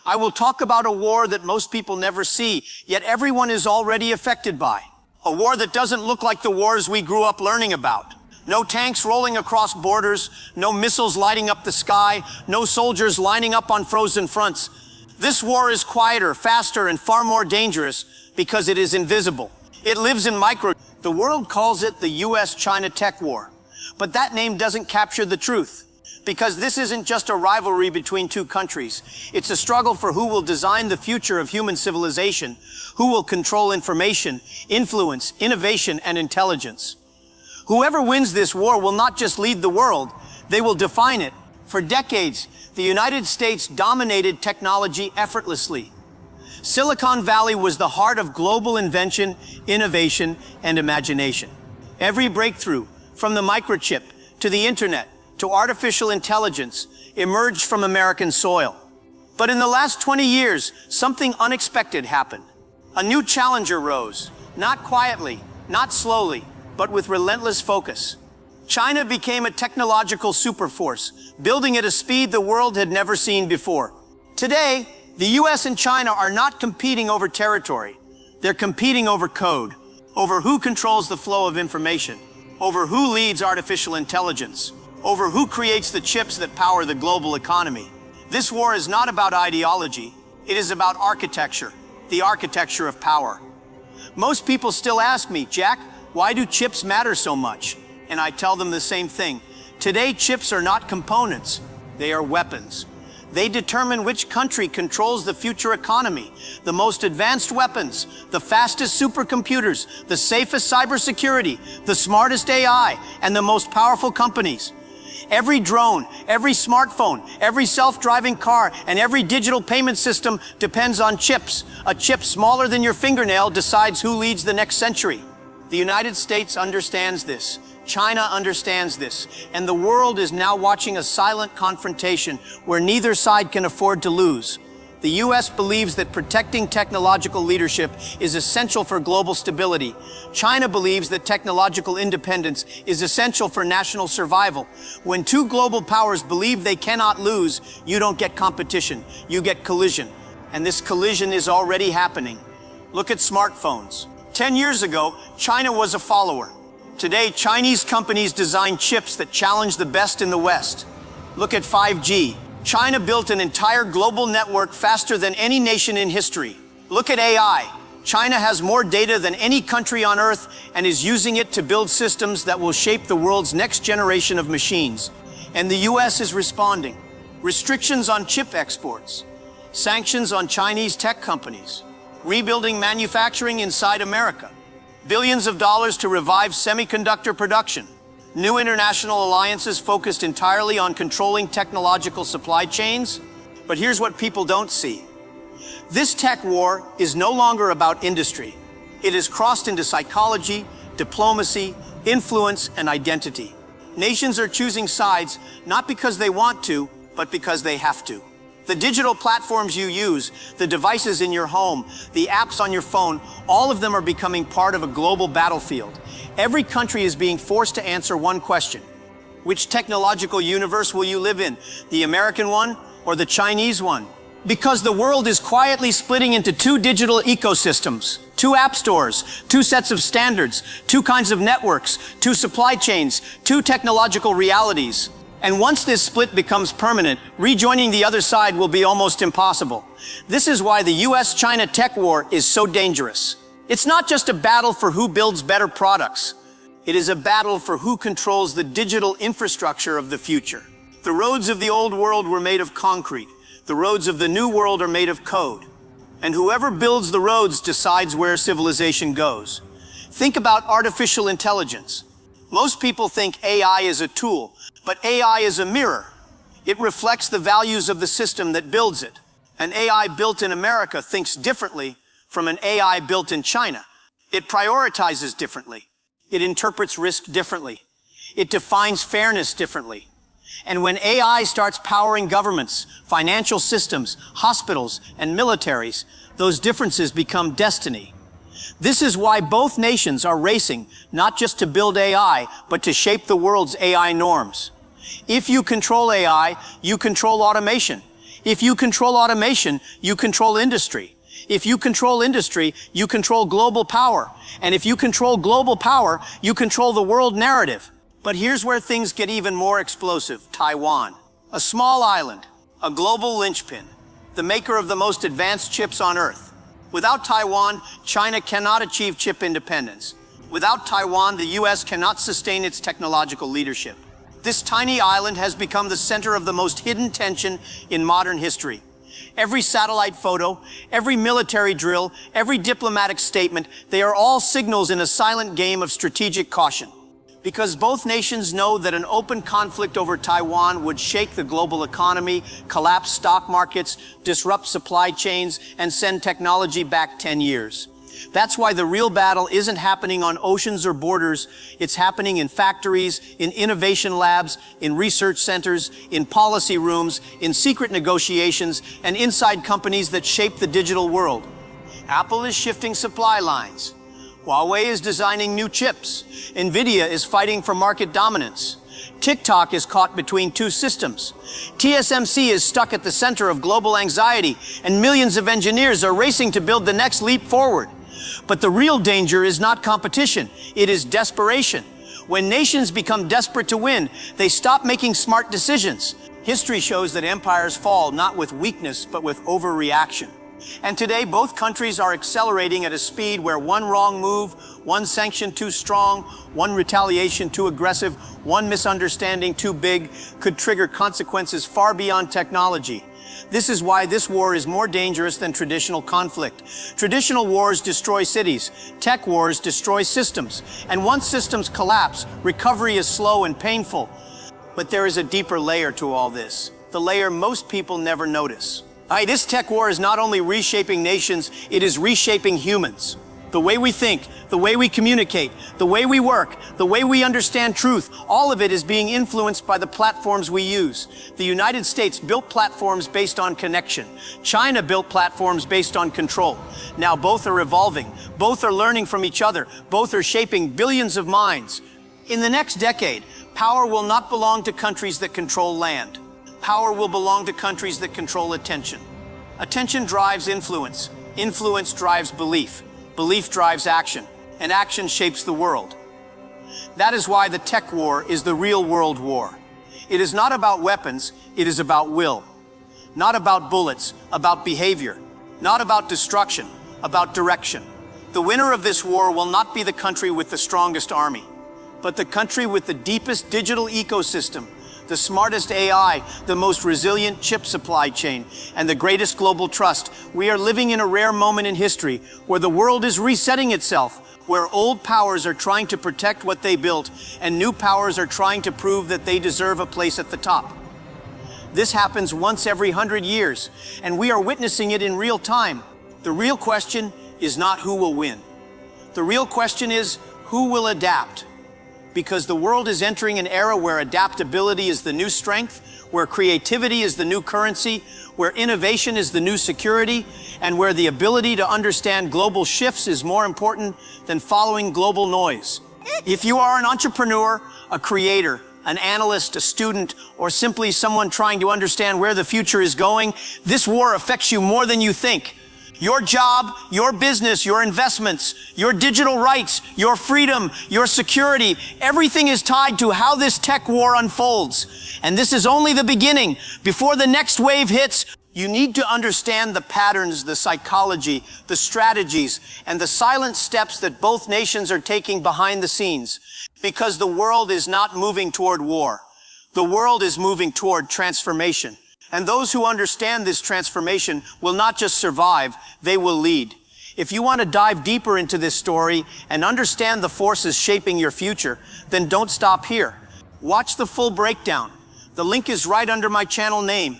I will talk about a war that most people never see, yet everyone is already affected by. A war that doesn't look like the wars we grew up learning about. No tanks rolling across borders, no missiles lighting up the sky, no soldiers lining up on frozen fronts. This war is quieter, faster, and far more dangerous because it is invisible. It lives in micro. The world calls it the US-China tech war. But that name doesn't capture the truth. Because this isn't just a rivalry between two countries. It's a struggle for who will design the future of human civilization, who will control information, influence, innovation, and intelligence. Whoever wins this war will not just lead the world, they will define it. For decades, the United States dominated technology effortlessly. Silicon Valley was the heart of global invention, innovation, and imagination. Every breakthrough, from the microchip to the internet, to artificial intelligence, emerged from American soil. But in the last 20 years, something unexpected happened. A new challenger rose, not quietly, not slowly, but with relentless focus. China became a technological superforce, building at a speed the world had never seen before. Today, the US and China are not competing over territory. They're competing over code, over who controls the flow of information, over who leads artificial intelligence, over who creates the chips that power the global economy. This war is not about ideology. It is about architecture, the architecture of power. Most people still ask me, Jack, why do chips matter so much? And I tell them the same thing. Today, chips are not components. They are weapons. They determine which country controls the future economy, the most advanced weapons, the fastest supercomputers, the safest cybersecurity, the smartest AI, and the most powerful companies. Every drone, every smartphone, every self-driving car, and every digital payment system depends on chips. A chip smaller than your fingernail decides who leads the next century. The United States understands this. China understands this. And the world is now watching a silent confrontation where neither side can afford to lose. The US believes that protecting technological leadership is essential for global stability. China believes that technological independence is essential for national survival. When two global powers believe they cannot lose, you don't get competition, you get collision. And this collision is already happening. Look at smartphones. 10 years ago, China was a follower. Today, Chinese companies design chips that challenge the best in the West. Look at 5G. China built an entire global network faster than any nation in history. Look at AI. China has more data than any country on Earth and is using it to build systems that will shape the world's next generation of machines. And the US is responding. Restrictions on chip exports, sanctions on Chinese tech companies, rebuilding manufacturing inside America, billions of dollars to revive semiconductor production, new international alliances focused entirely on controlling technological supply chains. But here's what people don't see. This tech war is no longer about industry. It has crossed into psychology, diplomacy, influence, and identity. Nations are choosing sides not because they want to, but because they have to. The digital platforms you use, the devices in your home, the apps on your phone, all of them are becoming part of a global battlefield. Every country is being forced to answer one question. Which technological universe will you live in? The American one or the Chinese one? Because the world is quietly splitting into two digital ecosystems, two app stores, two sets of standards, two kinds of networks, two supply chains, two technological realities. And once this split becomes permanent, rejoining the other side will be almost impossible. This is why the US-China tech war is so dangerous. It's not just a battle for who builds better products. It is a battle for who controls the digital infrastructure of the future. The roads of the old world were made of concrete. The roads of the new world are made of code. And whoever builds the roads decides where civilization goes. Think about artificial intelligence. Most people think AI is a tool, but AI is a mirror. It reflects the values of the system that builds it. An AI built in America thinks differently from an AI built in China. It prioritizes differently. It interprets risk differently. It defines fairness differently. And when AI starts powering governments, financial systems, hospitals, and militaries, those differences become destiny. This is why both nations are racing, not just to build AI, but to shape the world's AI norms. If you control AI, you control automation. If you control automation, you control industry. If you control industry, you control global power. And if you control global power, you control the world narrative. But here's where things get even more explosive. Taiwan, a small island, a global linchpin, the maker of the most advanced chips on Earth. Without Taiwan, China cannot achieve chip independence. Without Taiwan, the US cannot sustain its technological leadership. This tiny island has become the center of the most hidden tension in modern history. Every satellite photo, every military drill, every diplomatic statement, they are all signals in a silent game of strategic caution. Because both nations know that an open conflict over Taiwan would shake the global economy, collapse stock markets, disrupt supply chains, and send technology back 10 years. That's why the real battle isn't happening on oceans or borders. It's happening in factories, in innovation labs, in research centers, in policy rooms, in secret negotiations, and inside companies that shape the digital world. Apple is shifting supply lines. Huawei is designing new chips. Nvidia is fighting for market dominance. TikTok is caught between two systems. TSMC is stuck at the center of global anxiety, and millions of engineers are racing to build the next leap forward. But the real danger is not competition, it is desperation. When nations become desperate to win, they stop making smart decisions. History shows that empires fall not with weakness, but with overreaction. And today, both countries are accelerating at a speed where one wrong move, one sanction too strong, one retaliation too aggressive, one misunderstanding too big could trigger consequences far beyond technology. This is why this war is more dangerous than traditional conflict. Traditional wars destroy cities. Tech wars destroy systems. And once systems collapse, recovery is slow and painful. But there is a deeper layer to all this, the layer most people never notice. This tech war is not only reshaping nations, it is reshaping humans. The way we think, the way we communicate, the way we work, the way we understand truth, all of it is being influenced by the platforms we use. The United States built platforms based on connection. China built platforms based on control. Now both are evolving. Both are learning from each other. Both are shaping billions of minds. In the next decade, power will not belong to countries that control land. Power will belong to countries that control attention. Attention drives influence. Influence drives belief. Belief drives action, and action shapes the world. That is why the tech war is the real world war. It is not about weapons, it is about will. Not about bullets, about behavior. Not about destruction, about direction. The winner of this war will not be the country with the strongest army, but the country with the deepest digital ecosystem, the smartest AI, the most resilient chip supply chain, and the greatest global trust. We are living in a rare moment in history where the world is resetting itself, where old powers are trying to protect what they built, and new powers are trying to prove that they deserve a place at the top. This happens once every 100 years, and we are witnessing it in real time. The real question is not who will win. The real question is who will adapt. Because the world is entering an era where adaptability is the new strength, where creativity is the new currency, where innovation is the new security, and where the ability to understand global shifts is more important than following global noise. If you are an entrepreneur, a creator, an analyst, a student, or simply someone trying to understand where the future is going, this war affects you more than you think. Your job, your business, your investments, your digital rights, your freedom, your security, everything is tied to how this tech war unfolds. And this is only the beginning. Before the next wave hits, you need to understand the patterns, the psychology, the strategies, and the silent steps that both nations are taking behind the scenes. Because the world is not moving toward war. The world is moving toward transformation. And those who understand this transformation will not just survive, they will lead. If you want to dive deeper into this story and understand the forces shaping your future, then don't stop here. Watch the full breakdown. The link is right under my channel name.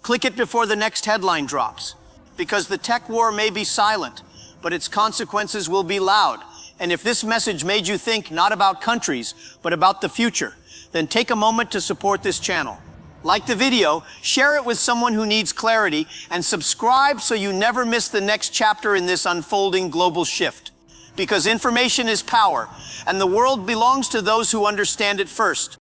Click it before the next headline drops. Because the tech war may be silent, but its consequences will be loud. And if this message made you think not about countries, but about the future, then take a moment to support this channel. Like the video, share it with someone who needs clarity, and subscribe so you never miss the next chapter in this unfolding global shift. Because information is power, and the world belongs to those who understand it first.